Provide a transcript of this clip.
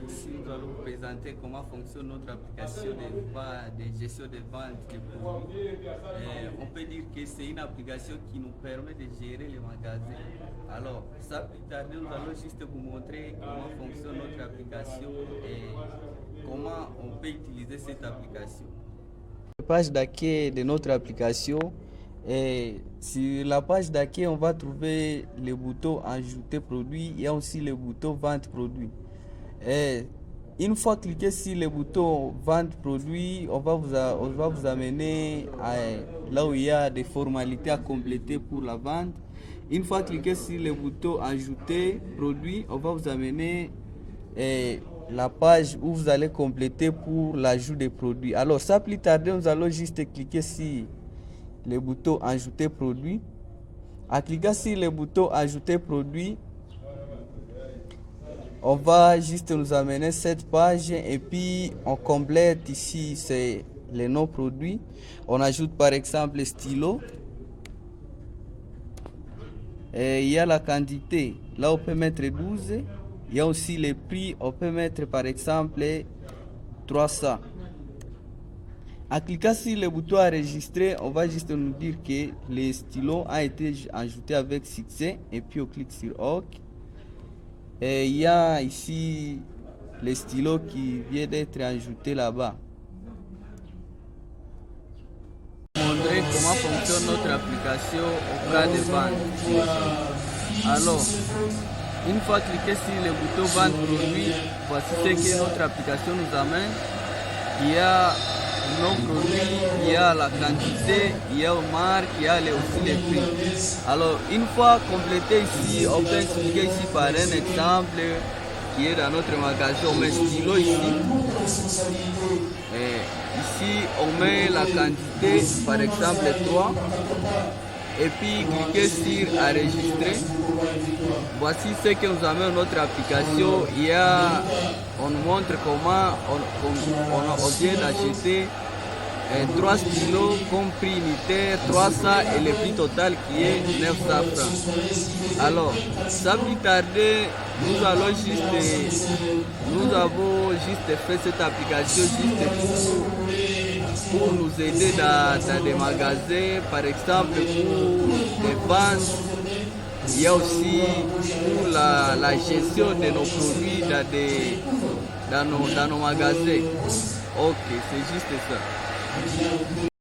Ici, nous allons vous présenter comment fonctionne notre application de gestion de vente de produits. On peut dire que c'est une application qui nous permet de gérer les magasins. Alors, sans plus tarder, nous allons juste vous montrer comment fonctionne notre application et comment on peut utiliser cette application. La page d'accueil de notre application. Et sur la page d'accueil, on va trouver le bouton ajouter produit. Il y a aussi le bouton vente produit. Et une fois cliqué sur le bouton vente produit, on va vous amener là où il y a des formalités à compléter pour la vente. Une fois cliqué sur le bouton ajouter produit, on va vous amener la page où vous allez compléter pour l'ajout des produits. Alors, sans plus tarder, nous allons juste cliquer sur le bouton ajouter produit. En cliquant sur le bouton ajouter produit, on va juste nous amener cette page et puis on complète ici, c'est les noms produits. On ajoute par exemple stylo. Et il y a la quantité. Là, on peut mettre 12. Il y a aussi les prix. On peut mettre par exemple 300. En cliquant sur le bouton enregistrer, on va juste nous dire que le stylo a été ajouté avec succès. Et puis on clique sur OK. Et il y a ici le stylo qui vient d'être ajouté là-bas. Montrer comment fonctionne notre application au cas de vente. Alors, une fois cliqué sur le bouton vente produit, voici ce que notre application nous amène. Il y a nos produits, il y a la quantité, il y a une marque, il y a aussi les prix. Alors, une fois complété ici, on peut expliquer ici par un exemple qui est dans notre magasin. On met stylo ici. Et ici, on met la quantité, par exemple 3. Et puis, cliquez sur enregistrer. Voici ce que nous amène notre application. On nous montre comment on vient d'acheter 3 stylos comme prix unitaire 300 et le prix total qui est 900 francs. Alors, sans plus tarder, nous avons juste fait cette application juste pour nous aider dans des magasins, par exemple pour des ventes. Il y a aussi pour la gestion de nos produits dans nos magasins. Ok, c'est juste ça.